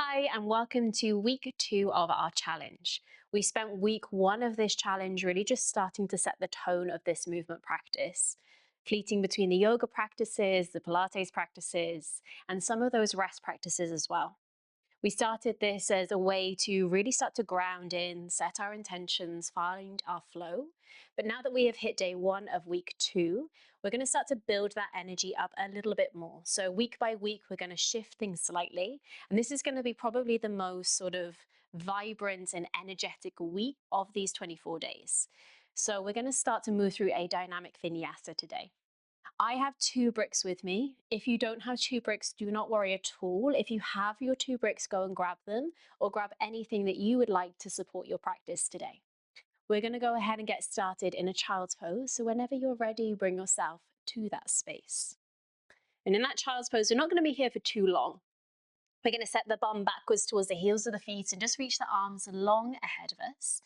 Hi, and welcome to week 2 of our challenge. We spent week 1 of this challenge really just starting to set the tone of this movement practice, fleeting between the yoga practices, the Pilates practices, and some of those rest practices as well. We started this as a way to really start to ground in, set our intentions, find our flow. But now that we have hit day 1 of week 2, we're going to start to build that energy up a little bit more. So, week by week, we're going to shift things slightly. And this is going to be probably the most sort of vibrant and energetic week of these 24 days. So, we're going to start to move through a dynamic vinyasa today. I have 2 bricks with me. If you don't have 2 bricks, do not worry at all. If you have your 2 bricks, go and grab them or grab anything that you would like to support your practice today. We're going to go ahead and get started in a child's pose. So whenever you're ready, bring yourself to that space. And in that child's pose, we're not going to be here for too long. We're going to set the bum backwards towards the heels of the feet and just reach the arms long ahead of us.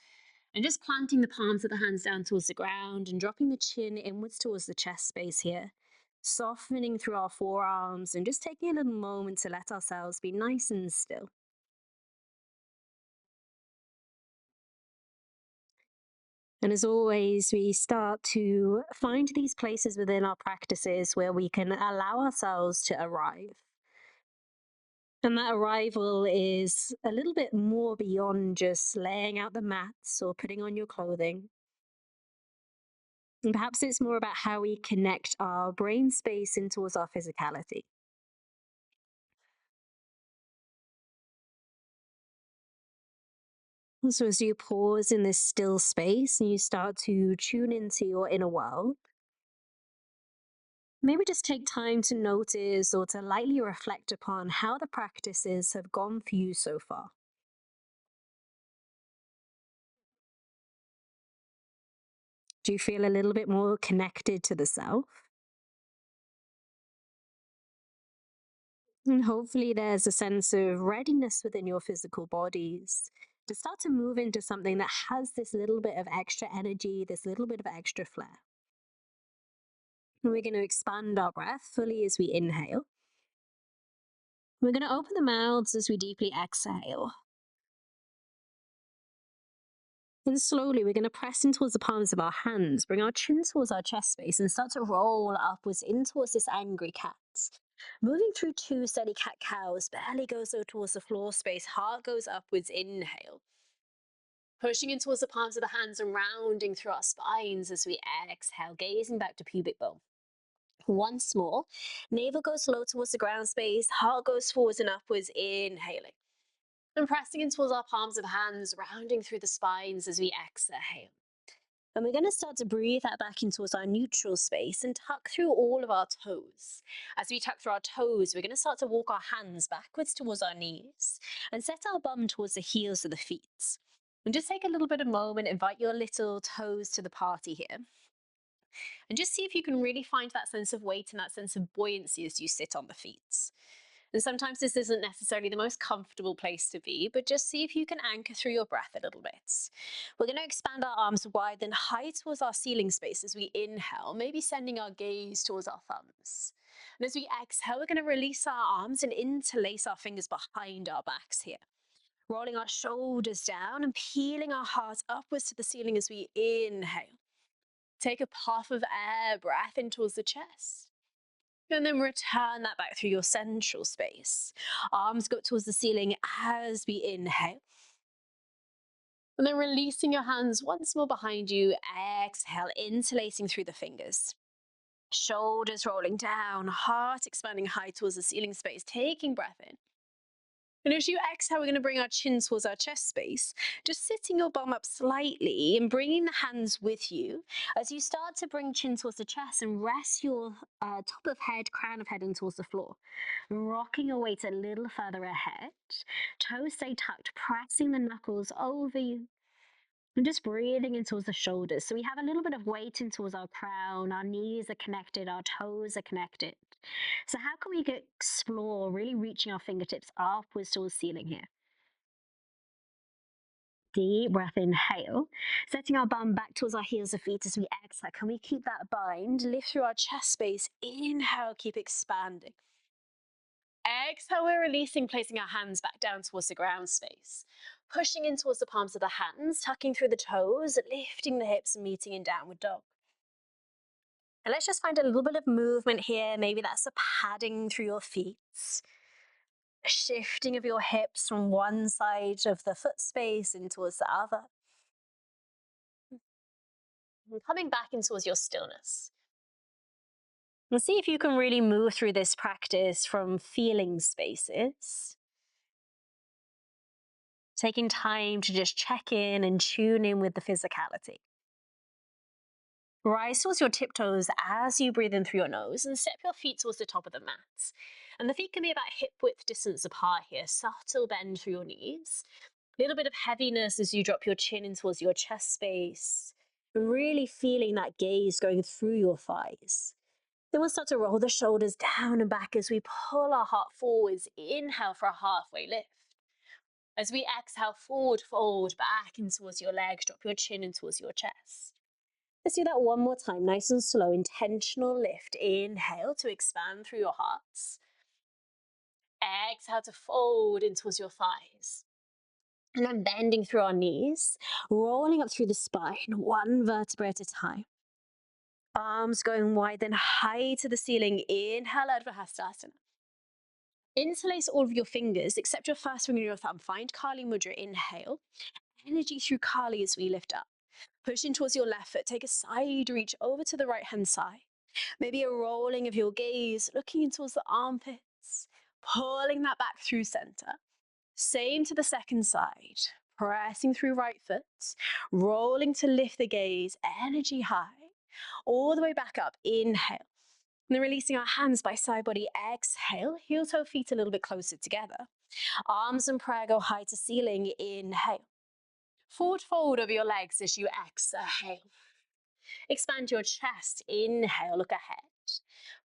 And just planting the palms of the hands down towards the ground and dropping the chin inwards towards the chest space here. Softening through our forearms and just taking a little moment to let ourselves be nice and still. And as always, we start to find these places within our practices where we can allow ourselves to arrive. And that arrival is a little bit more beyond just laying out the mats or putting on your clothing. And perhaps it's more about how we connect our brain space in towards our physicality. And so as you pause in this still space and you start to tune into your inner world, maybe just take time to notice or to lightly reflect upon how the practices have gone for you so far. Do you feel a little bit more connected to the self? And hopefully, there's a sense of readiness within your physical bodies to start to move into something that has this little bit of extra energy, this little bit of extra flair. And we're going to expand our breath fully as we inhale. We're going to open the mouths as we deeply exhale. And slowly, we're going to press in towards the palms of our hands, bring our chin towards our chest space, and start to roll upwards in towards this angry cat. Moving through 2 steady cat cows, belly goes low towards the floor space, heart goes upwards, inhale. Pushing in towards the palms of the hands and rounding through our spines as we exhale, gazing back to pubic bone. Once more, navel goes low towards the ground space, heart goes forwards and upwards, inhaling. And pressing in towards our palms of the hands, rounding through the spines as we exhale. And we're going to start to breathe that back in towards our neutral space and tuck through all of our toes. As we tuck through our toes, we're going to start to walk our hands backwards towards our knees and set our bum towards the heels of the feet. And just take a little bit of moment, invite your little toes to the party here. And just see if you can really find that sense of weight and that sense of buoyancy as you sit on the feet. And sometimes this isn't necessarily the most comfortable place to be, but just see if you can anchor through your breath a little bit. We're going to expand our arms wide and high towards our ceiling space as we inhale, maybe sending our gaze towards our thumbs. And as we exhale, we're going to release our arms and interlace our fingers behind our backs here. Rolling our shoulders down and peeling our hearts upwards to the ceiling as we inhale. Take a puff of air, breath in towards the chest. And then return that back through your central space. Arms go towards the ceiling as we inhale. And then releasing your hands once more behind you. Exhale, interlacing through the fingers. Shoulders rolling down, heart expanding high towards the ceiling space, taking breath in. And as you exhale, we're going to bring our chin towards our chest space, just sitting your bum up slightly and bringing the hands with you as you start to bring chin towards the chest and rest your top of head, crown of head in towards the floor. Rocking your weight a little further ahead. Toes stay tucked, pressing the knuckles over you. And just breathing in towards the shoulders. So we have a little bit of weight in towards our crown, our knees are connected, our toes are connected. So how can we explore really reaching our fingertips upwards towards the ceiling here? Deep breath, inhale. Setting our bum back towards our heels of feet as we exhale. Can we keep that bind? Lift through our chest space. Inhale, keep expanding. Exhale, we're releasing, placing our hands back down towards the ground space. Pushing in towards the palms of the hands, tucking through the toes, lifting the hips and meeting in downward dog. And let's just find a little bit of movement here. Maybe that's a padding through your feet. A shifting of your hips from one side of the foot space in towards the other. And coming back in towards your stillness. And see if you can really move through this practice from feeling spaces. Taking time to just check in and tune in with the physicality. Rise towards your tiptoes as you breathe in through your nose and step your feet towards the top of the mat. And the feet can be about hip width distance apart here. Subtle bend through your knees. A little bit of heaviness as you drop your chin in towards your chest space. Really feeling that gaze going through your thighs. Then we'll start to roll the shoulders down and back as we pull our heart forwards. Inhale for a halfway lift. As we exhale, forward, fold, back in towards your legs. Drop your chin in towards your chest. Let's do that one more time, nice and slow. Intentional lift. Inhale to expand through your hearts. Exhale to fold in towards your thighs. And then bending through our knees, rolling up through the spine, one vertebra at a time. Arms going wide, then high to the ceiling. Inhale, Urdhva Hastasana. Interlace all of your fingers, except your first finger and your thumb. Find Kali Mudra. Inhale. Energy through Kali as we lift up. Pushing towards your left foot. Take a side reach over to the right-hand side. Maybe a rolling of your gaze, looking in towards the armpits. Pulling that back through center. Same to the second side. Pressing through right foot. Rolling to lift the gaze. Energy high. All the way back up. Inhale. And then releasing our hands by side body. Exhale. Heel toe feet a little bit closer together. Arms and prayer go high to ceiling. Inhale. Forward fold over your legs as you exhale. Expand your chest. Inhale. Look ahead.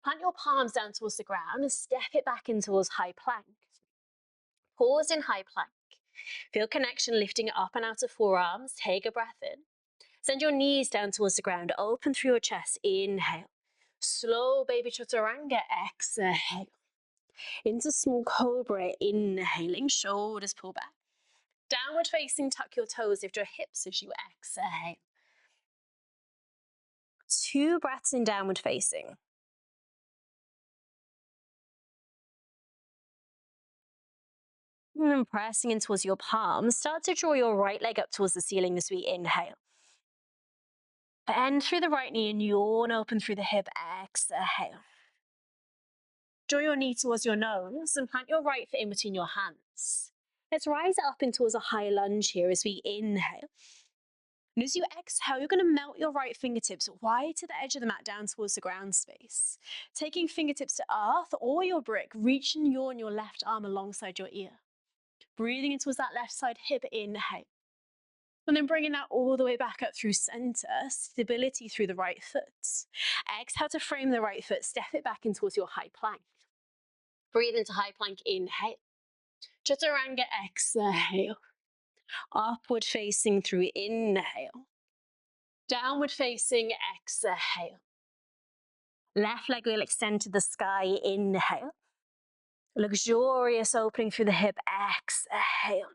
Plant your palms down towards the ground and step it back in towards high plank. Pause in high plank. Feel connection lifting up and out of forearms. Take a breath in. Send your knees down towards the ground. Open through your chest. Inhale. Slow baby chaturanga. Exhale. Into small cobra. Inhaling. Shoulders pull back. Downward facing. Tuck your toes. Lift your hips as you exhale. 2 breaths in downward facing. And pressing in towards your palms. Start to draw your right leg up towards the ceiling as we inhale. Bend through the right knee and yawn open through the hip. Exhale. Draw your knee towards your nose and plant your right foot in between your hands. Let's rise up in towards a high lunge here as we inhale. And as you exhale, you're going to melt your right fingertips wide to the edge of the mat down towards the ground space. Taking fingertips to earth or your brick, reach and yawn your left arm alongside your ear. Breathing in towards that left side hip, inhale. And then bringing that all the way back up through center, stability through the right foot. Exhale to frame the right foot, step it back in towards your high plank. Breathe into high plank, inhale. Chaturanga, exhale. Upward facing through, inhale. Downward facing, exhale. Left leg will extend to the sky, inhale. Luxurious opening through the hip, exhale.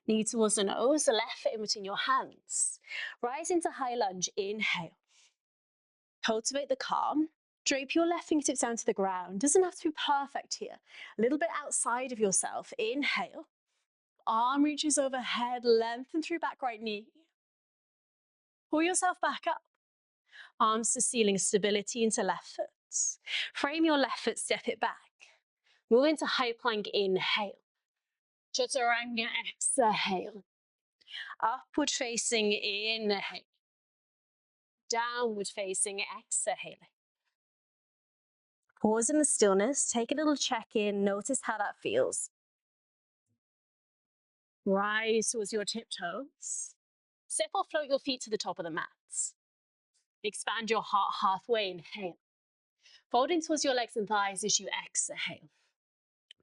Knee towards the nose, the left foot in between your hands. Rise into high lunge, inhale. Cultivate the calm. Drape your left fingertips down to the ground. Doesn't have to be perfect here. A little bit outside of yourself. Inhale. Arm reaches overhead, lengthen through back right knee. Pull yourself back up. Arms to ceiling, stability into left foot. Frame your left foot, step it back. Move into high plank, inhale. Chaturanga, exhale. Upward facing, inhale. Downward facing, exhale. Pause in the stillness, take a little check-in, notice how that feels. Rise towards your tiptoes. Step or float your feet to the top of the mat. Expand your heart halfway, inhale. Fold in towards your legs and thighs as you exhale.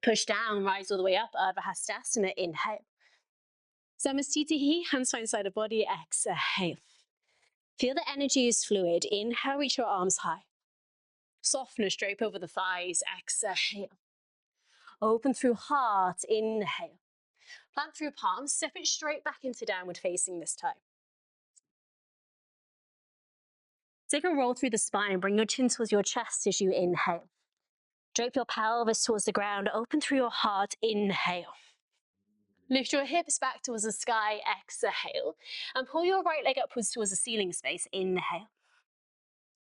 Push down, rise all the way up, Urdhva Hastasana, inhale. Samastitihi, hands find side of body, exhale. Feel the energy is fluid. Inhale, reach your arms high. Softness, drape over the thighs, exhale. Open through heart, inhale. Plant through palms, step it straight back into downward facing this time. Take a roll through the spine, bring your chin towards your chest as you inhale. Drape your pelvis towards the ground, open through your heart, inhale. Lift your hips back towards the sky, exhale. And pull your right leg upwards towards the ceiling space, inhale.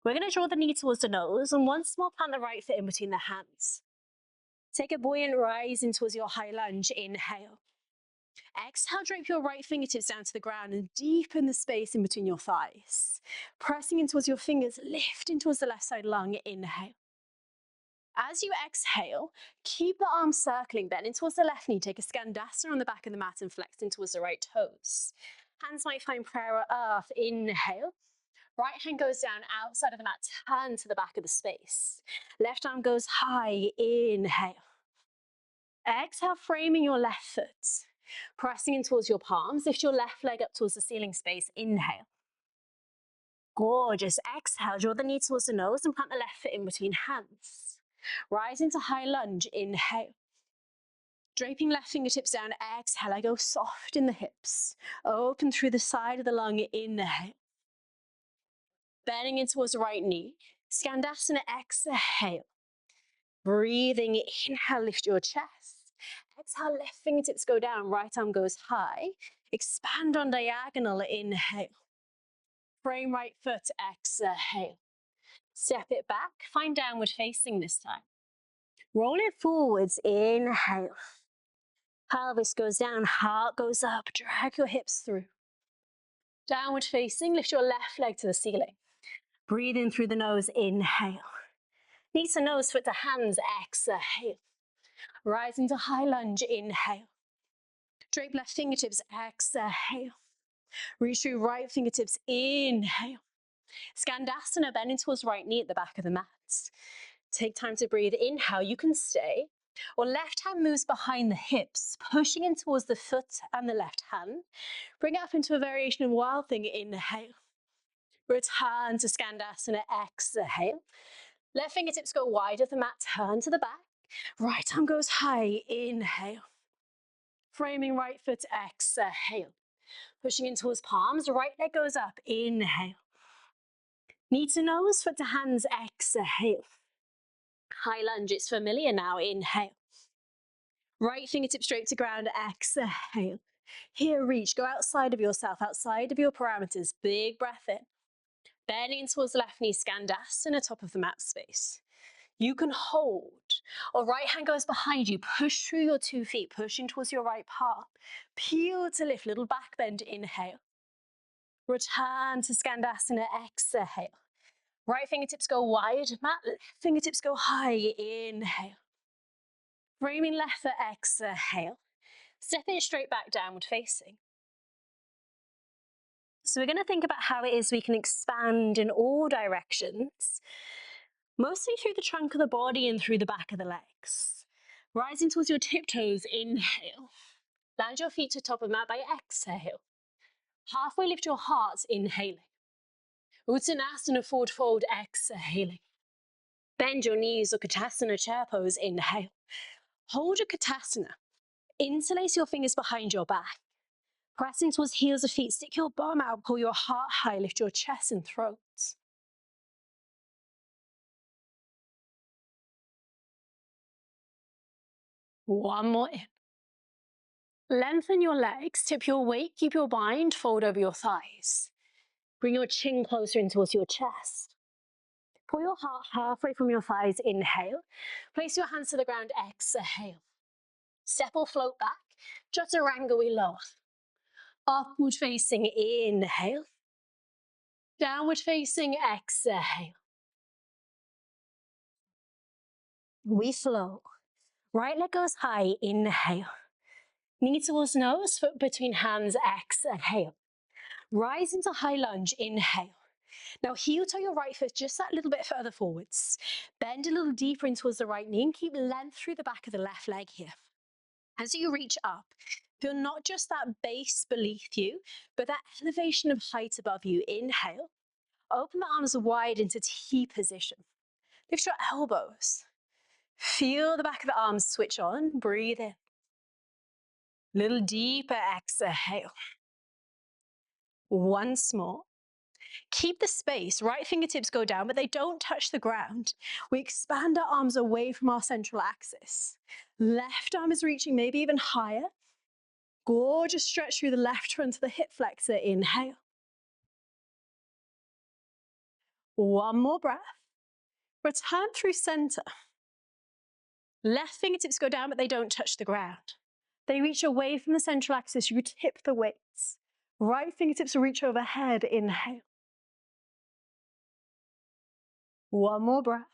We're going to draw the knee towards the nose, and once more plant the right foot in between the hands. Take a buoyant rise in towards your high lunge, inhale. Exhale, drape your right fingertips down to the ground and deepen the space in between your thighs. Pressing in towards your fingers, lift in towards the left side lung, inhale. As you exhale, keep the arms circling, bend in towards the left knee, take a Skandasana on the back of the mat and flex in towards the right toes. Hands might find prayer at earth, inhale. Right hand goes down outside of the mat, turn to the back of the space. Left arm goes high, inhale. Exhale, framing your left foot. Pressing in towards your palms, lift your left leg up towards the ceiling space, inhale. Gorgeous, exhale, draw the knee towards the nose and plant the left foot in between hands. Rise into high lunge, inhale. Draping left fingertips down, exhale, I go soft in the hips. Open through the side of the lung, inhale. Bending in towards the right knee. Skandasana, exhale. Breathing, inhale, lift your chest. Exhale, left fingertips go down, right arm goes high. Expand on diagonal, inhale. Frame right foot, exhale. Step it back, find downward facing this time. Roll it forwards, inhale. Pelvis goes down, heart goes up, drag your hips through. Downward facing, lift your left leg to the ceiling. Breathe in through the nose, inhale. Knee to nose, foot to hands, exhale. Rise into high lunge, inhale. Drape left fingertips, exhale. Reach through right fingertips, inhale. Skandasana, bending towards right knee at the back of the mat. Take time to breathe, inhale, you can stay. Or left hand moves behind the hips, pushing in towards the foot and the left hand. Bring it up into a variation of wild thing, inhale. Return to Skandasana, exhale. Left fingertips go wide of the mat, turn to the back. Right arm goes high, inhale. Framing right foot, exhale. Pushing in towards palms, right leg goes up, inhale. Knee to nose, foot to hands, exhale. High lunge, it's familiar now, inhale. Right fingertips straight to ground, exhale. Here, reach, go outside of yourself, outside of your parameters. Big breath in. Bending towards the left knee, Skandasana, top of the mat space. You can hold, or right hand goes behind you. Push through your 2 feet, pushing towards your right palm. Peel to lift, little back bend, inhale. Return to Skandasana, exhale. Right fingertips go wide, mat, left fingertips go high, inhale. Framing left foot, exhale. Step it straight back, downward facing. So we're going to think about how it is we can expand in all directions, mostly through the trunk of the body and through the back of the legs. Rising towards your tiptoes, inhale. Land your feet to top of mat by exhale. Halfway lift your heart, inhaling. Uttanasana, forward fold, exhaling. Bend your knees, or Utkatasana, chair pose, inhale. Hold your Utkatasana. Interlace your fingers behind your back. Pressing towards heels of feet, stick your bum out, pull your heart high, lift your chest and throat. One more in. Lengthen your legs, tip your weight, keep your bind, fold over your thighs. Bring your chin closer in towards your chest. Pull your heart halfway from your thighs, inhale. Place your hands to the ground, exhale. Step or float back, Chaturanga, we lower. Upward facing, inhale. Downward facing, exhale. We flow. Right leg goes high, inhale. Knee towards nose, foot between hands, exhale. Rise into high lunge, inhale. Now heel toe your right foot just that little bit further forwards. Bend a little deeper in towards the right knee and keep length through the back of the left leg here. As you reach up, feel not just that base beneath you, but that elevation of height above you. Inhale. Open the arms wide into T position. Lift your elbows. Feel the back of the arms switch on. Breathe in. Little deeper exhale. Once more. Keep the space. Right fingertips go down, but they don't touch the ground. We expand our arms away from our central axis. Left arm is reaching maybe even higher. Gorgeous stretch through the left front of the hip flexor. Inhale. One more breath. Return through center. Left fingertips go down, but they don't touch the ground. They reach away from the central axis. You tip the weights. Right fingertips will reach overhead. Inhale. One more breath.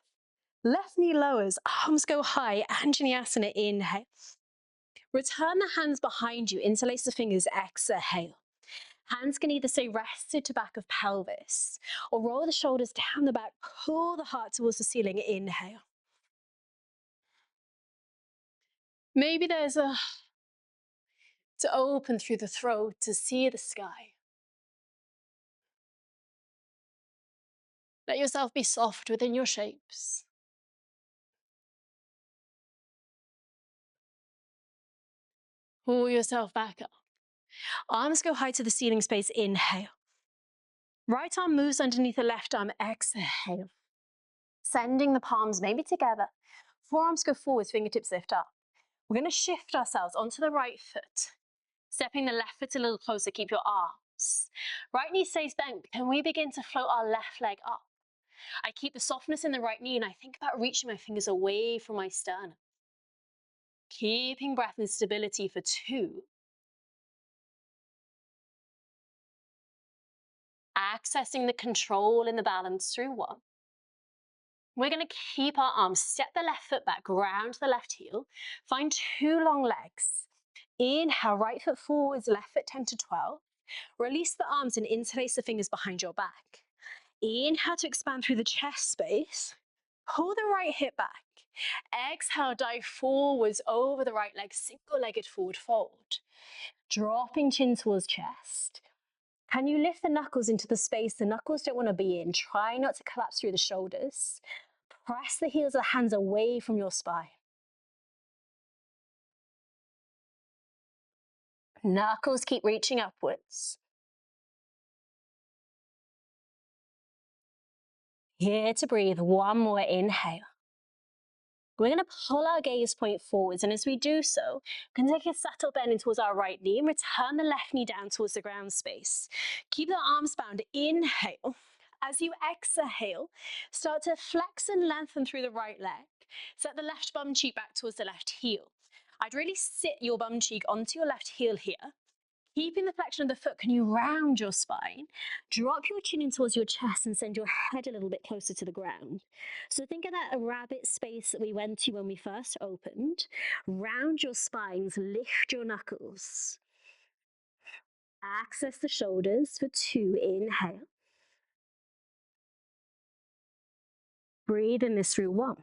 Left knee lowers, arms go high. Anjaneyasana. Inhale. Return the hands behind you. Interlace the fingers. Exhale. Hands can either stay rested to back of pelvis or roll the shoulders down the back. Pull the heart towards the ceiling. Inhale. Maybe there's a to open through the throat to see the sky. Let yourself be soft within your shapes. Pull yourself back up. Arms go high to the ceiling space. Inhale. Right arm moves underneath the left arm. Exhale. Sending the palms maybe together. Forearms go forwards, fingertips lift up. We're going to shift ourselves onto the right foot. Stepping the left foot a little closer, keep your arms. Right knee stays bent. Can we begin to float our left leg up? I keep the softness in the right knee and I think about reaching my fingers away from my sternum. Keeping breath and stability for 2. Accessing the control and the balance through 1. We're going to keep our arms, step the left foot back, ground the left heel, find 2 long legs. Inhale, right foot forwards, left foot 10 to 12. Release the arms and interlace the fingers behind your back. Inhale to expand through the chest space. Pull the right hip back. Exhale, dive forwards over the right leg, single-legged forward fold. Dropping chin towards chest. Can you lift the knuckles into the space the knuckles don't want to be in? Try not to collapse through the shoulders. Press the heels of the hands away from your spine. Knuckles keep reaching upwards. Here to breathe. One more inhale. We're going to pull our gaze point forwards, and as we do so, we're going to take a subtle bend in towards our right knee and return the left knee down towards the ground space. Keep the arms bound. Inhale. As you exhale, start to flex and lengthen through the right leg. Set the left bum cheek back towards the left heel. I'd really sit your bum cheek onto your left heel here. Keeping the flexion of the foot, can you round your spine? Drop your chin in towards your chest and send your head a little bit closer to the ground. So think of that rabbit space that we went to when we first opened. Round your spines, lift your knuckles. Access the shoulders for 2. Inhale. Breathe in this through 1.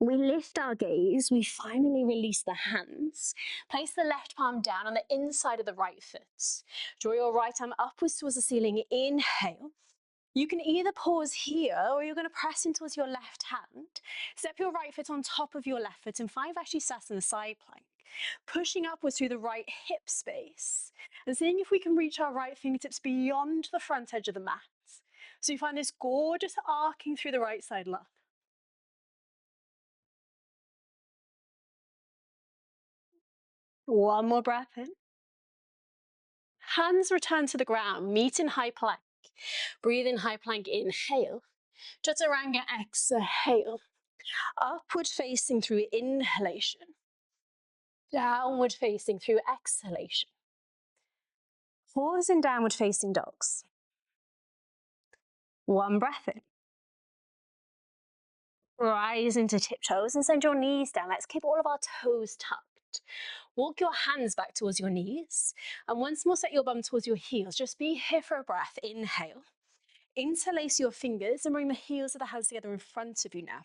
We lift our gaze, we finally release the hands. Place the left palm down on the inside of the right foot. Draw your right arm upwards towards the ceiling. Inhale. You can either pause here or you're going to press in towards your left hand. Step your right foot on top of your left foot and find Vashisthasana side plank. Pushing upwards through the right hip space. And seeing if we can reach our right fingertips beyond the front edge of the mat. So you find this gorgeous arcing through the right side lunge. One more breath in. Hands return to the ground, meet in high plank. Breathe in high plank, inhale. Chaturanga, exhale. Upward facing through inhalation. Downward facing through exhalation. Pause in downward facing dogs. One breath in. Rise into tiptoes and send your knees down. Let's keep all of our toes tucked. Walk your hands back towards your knees. And once more, set your bum towards your heels. Just be here for a breath. Inhale. Interlace your fingers and bring the heels of the hands together in front of you now.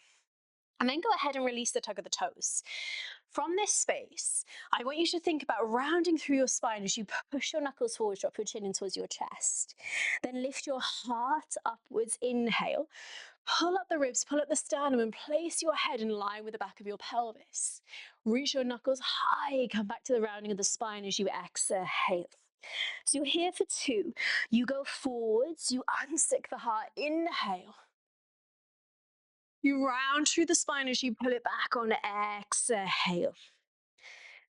And then go ahead and release the tug of the toes. From this space, I want you to think about rounding through your spine as you push your knuckles forward, drop your chin in towards your chest. Then lift your heart upwards, inhale. Pull up the ribs, pull up the sternum, and place your head in line with the back of your pelvis. Reach your knuckles high, come back to the rounding of the spine as you exhale. So you're here for 2. You go forwards, you unstick the heart, inhale. You round through the spine as you pull it back on exhale.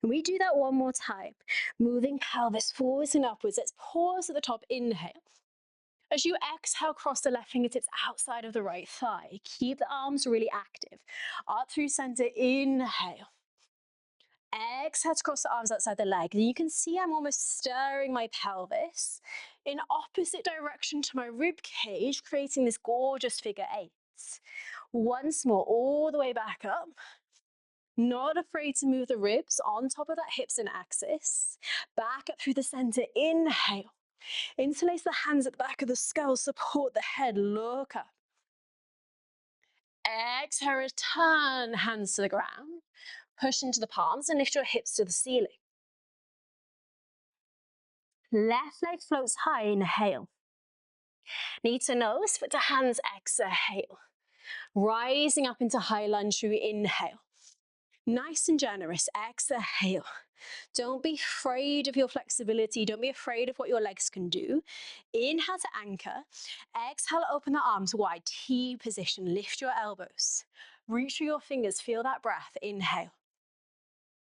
And we do that one more time. Moving pelvis forwards and upwards. Let's pause at the top, inhale. As you exhale, cross the left fingertips outside of the right thigh. Keep the arms really active. Up through center, inhale. Exhale to cross the arms outside the leg. And you can see I'm almost stirring my pelvis in opposite direction to my rib cage, creating this gorgeous figure 8. Once more, all the way back up. Not afraid to move the ribs on top of that hips and axis. Back up through the center, inhale. Interlace the hands at the back of the skull, support the head, look up. Exhale, return hands to the ground. Push into the palms and lift your hips to the ceiling. Left leg floats high, inhale. Knee to nose, foot to hands, exhale. Rising up into high lunge through inhale. Nice and generous, exhale. Don't be afraid of your flexibility. Don't be afraid of what your legs can do. Inhale to anchor. Exhale, open the arms wide. T position. Lift your elbows. Reach through your fingers. Feel that breath. Inhale.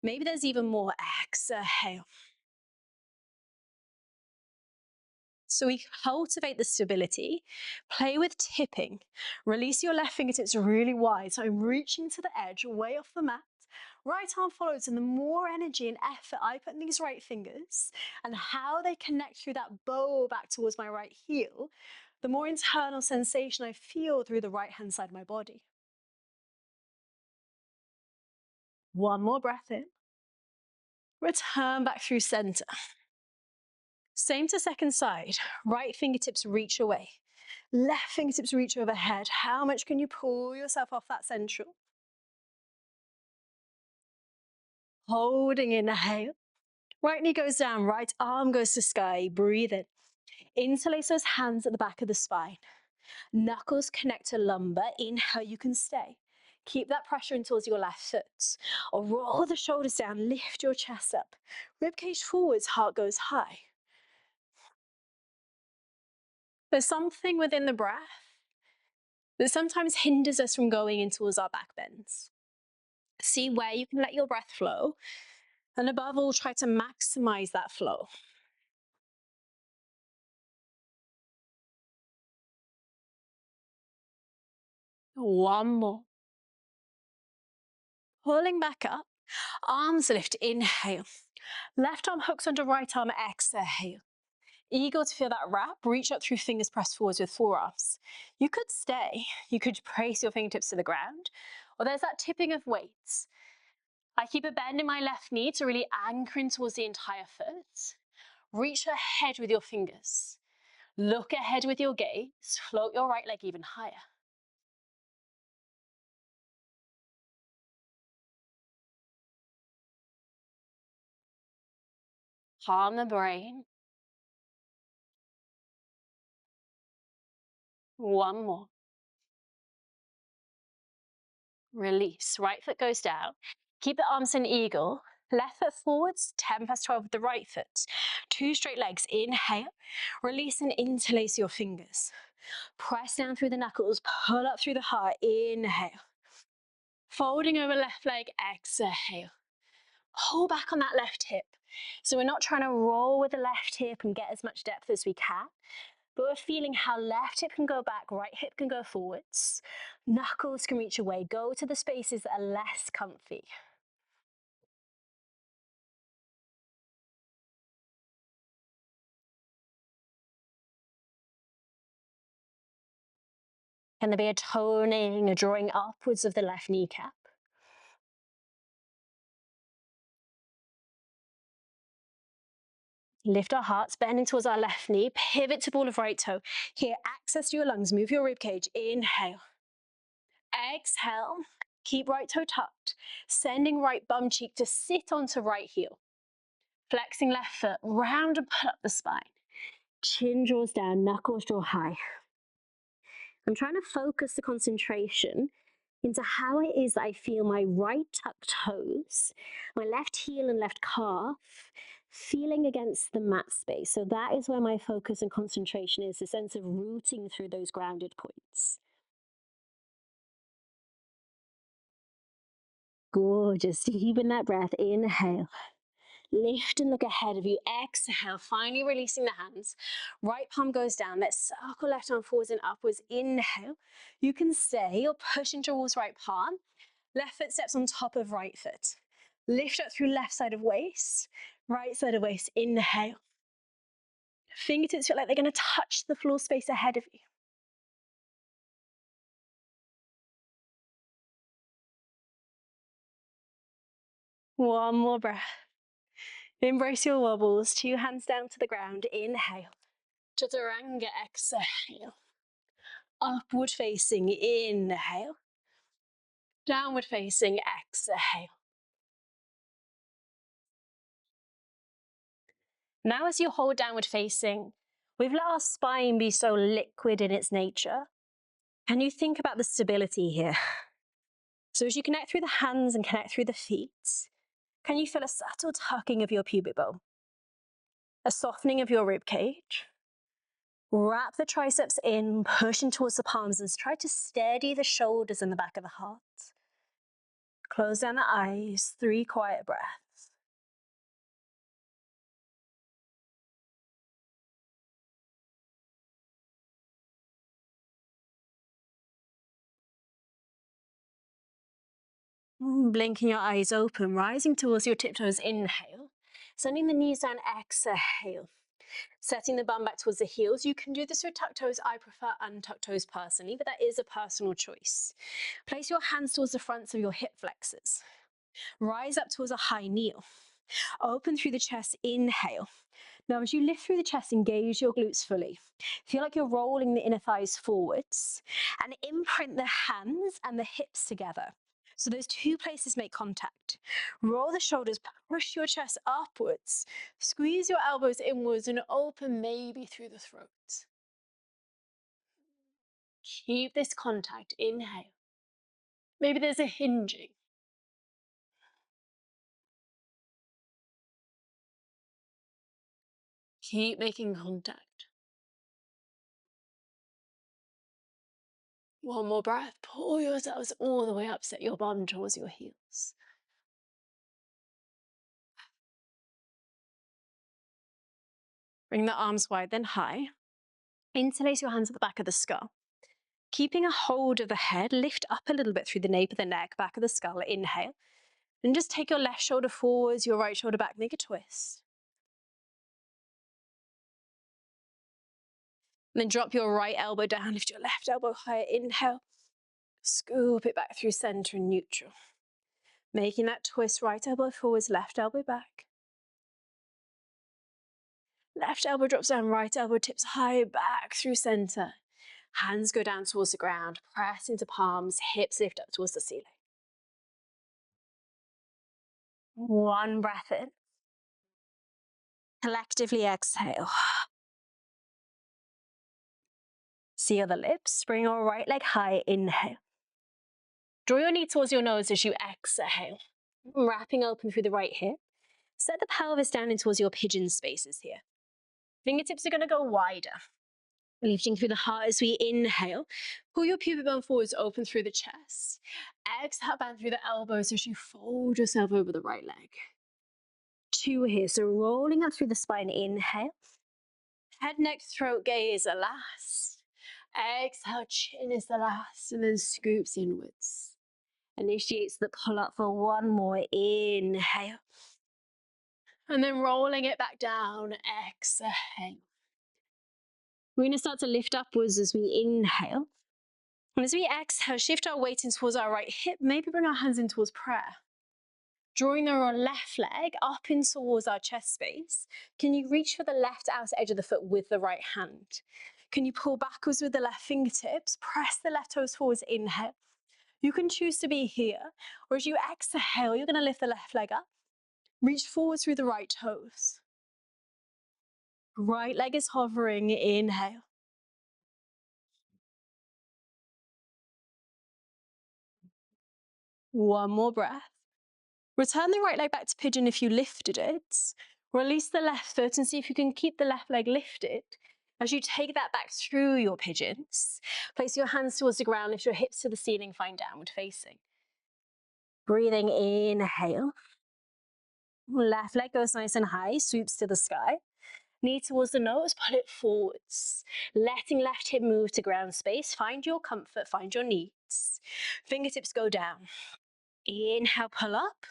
Maybe there's even more. Exhale. So we cultivate the stability. Play with tipping. Release your left fingertips really wide. So I'm reaching to the edge, way off the mat. Right arm follows, and the more energy and effort I put in these right fingers and how they connect through that bow back towards my right heel, the more internal sensation I feel through the right hand side of my body. One more breath in. Return back through center. Same to second side. Right fingertips reach away. Left fingertips reach overhead. How much can you pull yourself off that central? Holding, inhale. Right knee goes down, right arm goes to sky. Breathe in. Interlace those hands at the back of the spine. Knuckles connect to lumbar. Inhale, you can stay. Keep that pressure in towards your left foot. Or roll the shoulders down, lift your chest up. Ribcage forwards, heart goes high. There's something within the breath that sometimes hinders us from going in towards our back bends. See where you can let your breath flow. And above all, try to maximize that flow. One more. Pulling back up, arms lift, inhale. Left arm hooks under right arm, exhale. Eager to feel that wrap, reach up through fingers pressed forwards with forearms. You could stay, you could brace your fingertips to the ground, or there's that tipping of weights. I keep a bend in my left knee to really anchor in towards the entire foot. Reach ahead with your fingers. Look ahead with your gaze, float your right leg even higher. Calm the brain. One more. Release. Right foot goes down. Keep the arms in eagle. Left foot forwards, 10 plus 12 with the right foot. 2 straight legs. Inhale. Release and interlace your fingers. Press down through the knuckles. Pull up through the heart. Inhale. Folding over left leg. Exhale. Pull back on that left hip. So we're not trying to roll with the left hip and get as much depth as we can, but we're feeling how left hip can go back, right hip can go forwards. Knuckles can reach away. Go to the spaces that are less comfy. Can there be a toning, a drawing upwards of the left kneecap? Lift our hearts, bending towards our left knee. Pivot to ball of right toe. Here, access to your lungs. Move your rib cage. Inhale. Exhale. Keep right toe tucked. Sending right bum cheek to sit onto right heel. Flexing left foot, round and pull up the spine. Chin draws down, knuckles draw high. I'm trying to focus the concentration into how it is that I feel my right tucked toes, my left heel and left calf feeling against the mat space. So that is where my focus and concentration is, a sense of rooting through those grounded points. Gorgeous. Deepen that breath. Inhale. Lift and look ahead of you. Exhale, finally releasing the hands. Right palm goes down. Let's circle left arm forwards and upwards. Inhale. You can stay or push into towards right palm. Left foot steps on top of right foot. Lift up through left side of waist, right side of waist. Inhale. Fingertips feel like they're going to touch the floor space ahead of you. One more breath. Embrace your wobbles. 2 hands down to the ground. Inhale. Chaturanga. Exhale. Upward facing. Inhale. Downward facing. Exhale. Now as you hold downward facing, we've let our spine be so liquid in its nature. Can you think about the stability here? So as you connect through the hands and connect through the feet, can you feel a subtle tucking of your pubic bone? A softening of your rib cage? Wrap the triceps in, pushing towards the palms, and try to steady the shoulders and the back of the heart. Close down the eyes, 3 quiet breaths. Blinking your eyes open, rising towards your tiptoes. Inhale. Sending the knees down. Exhale. Setting the bum back towards the heels. You can do this with tucked toes. I prefer untucked toes personally, but that is a personal choice. Place your hands towards the fronts of your hip flexors. Rise up towards a high kneel. Open through the chest. Inhale. Now, as you lift through the chest, engage your glutes fully. Feel like you're rolling the inner thighs forwards and imprint the hands and the hips together. So those 2 places make contact. Roll the shoulders, push your chest upwards, squeeze your elbows inwards and open maybe through the throat. Keep this contact. Inhale. Maybe there's a hinging. Keep making contact. One more breath. Pull yourselves all the way up. Set your bum towards your heels. Bring the arms wide, then high. Interlace your hands at the back of the skull. Keeping a hold of the head, lift up a little bit through the nape of the neck, back of the skull. Inhale. And just take your left shoulder forwards, your right shoulder back. Make a twist. And then drop your right elbow down. Lift your left elbow higher. Inhale. Scoop it back through center and neutral. Making that twist, right elbow forwards, left elbow back. Left elbow drops down, right elbow tips high back through center. Hands go down towards the ground, press into palms, hips lift up towards the ceiling. One breath in. Collectively exhale. Seal the lips, bring your right leg high, inhale. Draw your knee towards your nose as you exhale. Wrapping open through the right hip. Set the pelvis down in towards your pigeon spaces here. Fingertips are going to go wider. Lifting through the heart as we inhale. Pull your pubic bone forwards, open through the chest. Exhale, bend through the elbows as you fold yourself over the right leg. 2 here, so rolling up through the spine, inhale. Head, neck, throat gaze are last. Exhale, chin is the last, and then scoops inwards. Initiates the pull up for 1 more, inhale. And then rolling it back down, exhale. We're going to start to lift upwards as we inhale. And as we exhale, shift our weight in towards our right hip, maybe bring our hands in towards prayer. Drawing our left leg up in towards our chest space. Can you reach for the left outer edge of the foot with the right hand? Can you pull backwards with the left fingertips? Press the left toes forwards, inhale. You can choose to be here, or as you exhale, you're going to lift the left leg up. Reach forward through the right toes. Right leg is hovering, inhale. One more breath. Return the right leg back to pigeon if you lifted it. Release the left foot and see if you can keep the left leg lifted. As you take that back through your pigeons, place your hands towards the ground, lift your hips to the ceiling, find downward facing. Breathing, inhale. Left leg goes nice and high, swoops to the sky. Knee towards the nose, pull it forwards. Letting left hip move to ground space. Find your comfort, find your needs. Fingertips go down. Inhale, pull up.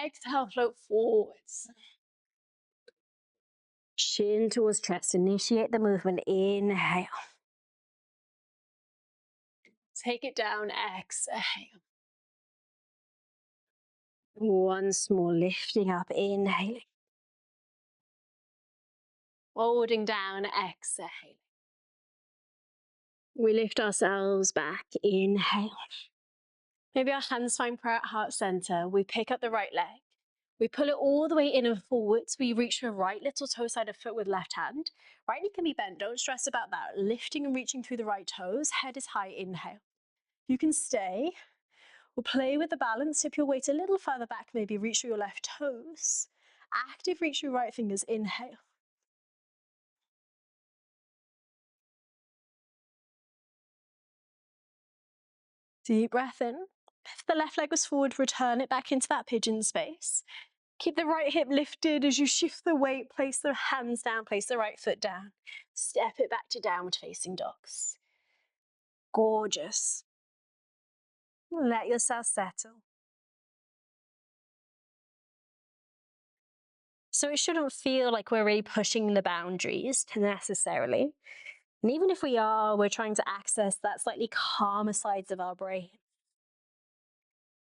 Exhale, float forwards. Chin towards chest, initiate the movement. Inhale. Take it down, exhale. Once more, lifting up, inhaling. Holding down, exhale. We lift ourselves back, inhale. Maybe our hands find prayer at heart center. We pick up the right leg. We pull it all the way in and forwards. We reach for right little toe side of foot with left hand. Right knee can be bent, don't stress about that. Lifting and reaching through the right toes, head is high, inhale. You can stay. We'll play with the balance. Tip your weight a little further back, maybe reach through your left toes. Active reach through right fingers, inhale. Deep breath in. If the left leg was forward, return it back into that pigeon space. Keep the right hip lifted as you shift the weight, place the hands down, place the right foot down. Step it back to downward facing dogs. Gorgeous. Let yourself settle. So it shouldn't feel like we're really pushing the boundaries necessarily. And even if we are, we're trying to access that slightly calmer sides of our brain.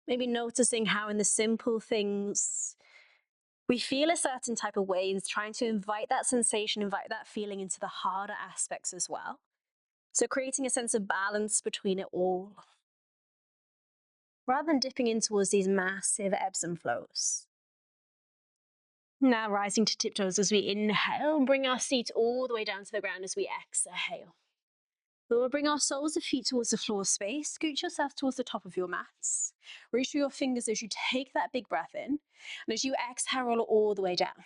Maybe noticing how in the simple things we feel a certain type of way, and trying to invite that sensation, invite that feeling into the harder aspects as well. So creating a sense of balance between it all, rather than dipping in towards these massive ebbs and flows. Now rising to tiptoes as we inhale and bring our seat all the way down to the ground as we exhale. We'll bring our soles of feet towards the floor space. Scoot yourself towards the top of your mats. Reach through your fingers as you take that big breath in. And as you exhale, roll it all the way down.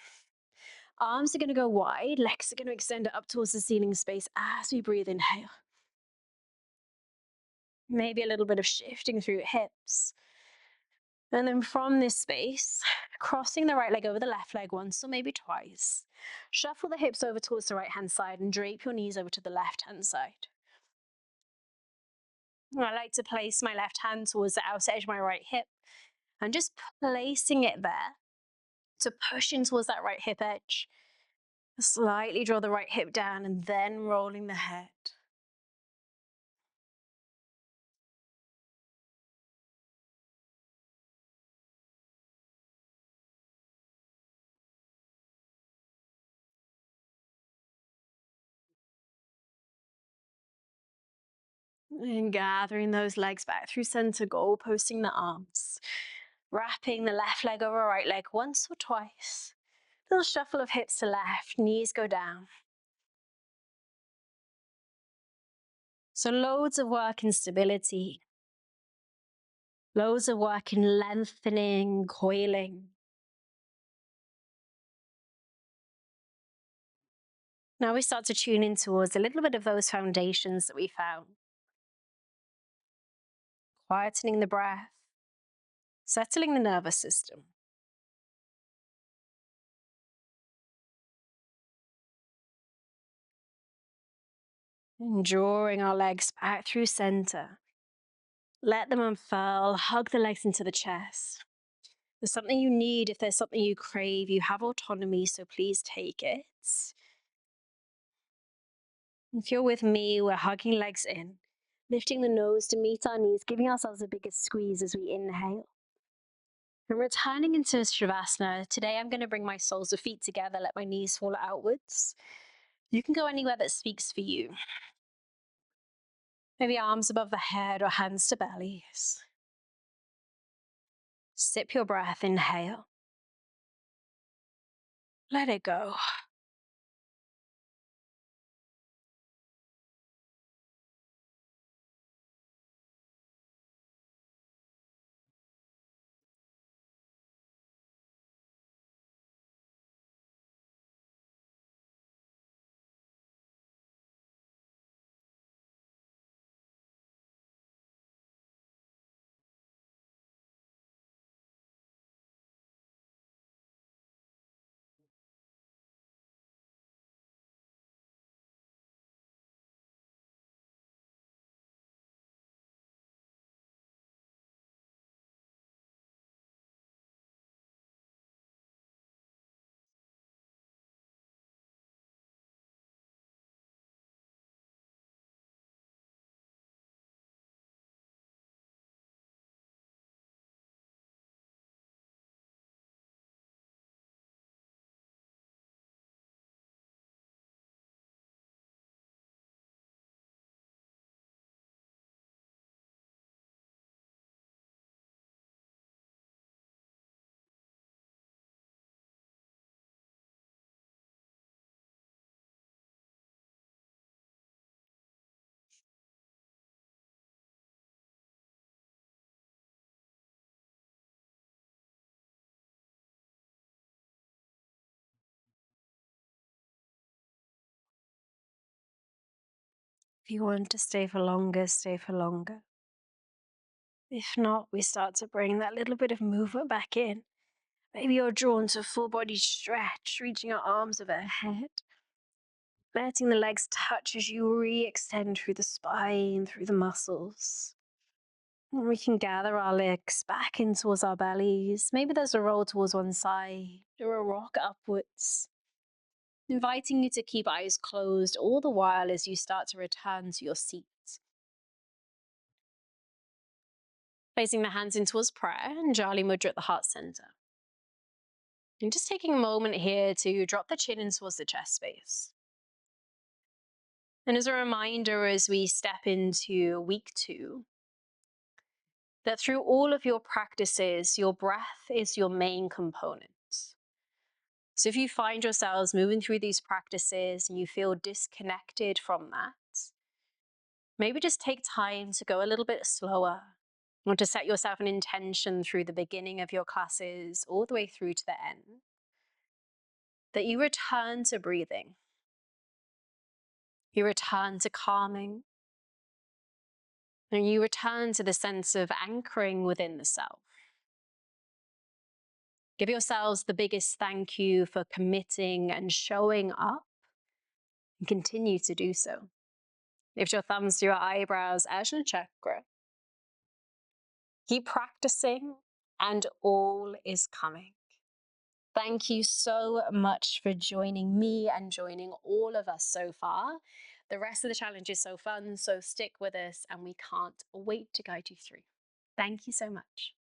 Arms are going to go wide. Legs are going to extend up towards the ceiling space as we breathe, inhale. Maybe a little bit of shifting through hips. And then from this space, crossing the right leg over the left leg once or maybe twice. Shuffle the hips over towards the right hand side and drape your knees over to the left hand side. I like to place my left hand towards the outer edge of my right hip and just placing it there to push in towards that right hip edge. Slightly draw the right hip down and then rolling the head. And gathering those legs back through center, goal posting the arms. Wrapping the left leg over right leg once or twice. Little shuffle of hips to left, knees go down. So loads of work in stability. Loads of work in lengthening, coiling. Now we start to tune in towards a little bit of those foundations that we found. Quietening the breath, settling the nervous system. And drawing our legs back through center. Let them unfurl, hug the legs into the chest. If there's something you need, if there's something you crave, you have autonomy, so please take it. If you're with me, we're hugging legs in, lifting the nose to meet our knees, giving ourselves the biggest squeeze as we inhale. And returning into Shavasana, today I'm going to bring my soles of feet together, let my knees fall outwards. You can go anywhere that speaks for you. Maybe arms above the head or hands to bellies. Sip your breath, inhale. Let it go. If you want to stay for longer, stay for longer. If not, we start to bring that little bit of movement back in. Maybe you're drawn to a full body stretch, reaching your arms overhead. Letting the legs touch as you re-extend through the spine, through the muscles. And we can gather our legs back in towards our bellies. Maybe there's a roll towards one side or a rock upwards. Inviting you to keep eyes closed all the while as you start to return to your seat. Placing the hands in towards prayer and Jali Mudra at the heart center. And just taking a moment here to drop the chin in towards the chest space. And as a reminder, as we step into week 2, that through all of your practices, your breath is your main component. So if you find yourselves moving through these practices and you feel disconnected from that, maybe just take time to go a little bit slower, or to set yourself an intention through the beginning of your classes all the way through to the end, that you return to breathing, you return to calming, and you return to the sense of anchoring within the self. Give yourselves the biggest thank you for committing and showing up, and continue to do so. Lift your thumbs to your eyebrows, Ajna Chakra. Keep practicing, and all is coming. Thank you so much for joining me and joining all of us so far. The rest of the challenge is so fun, so stick with us, and we can't wait to guide you through. Thank you so much.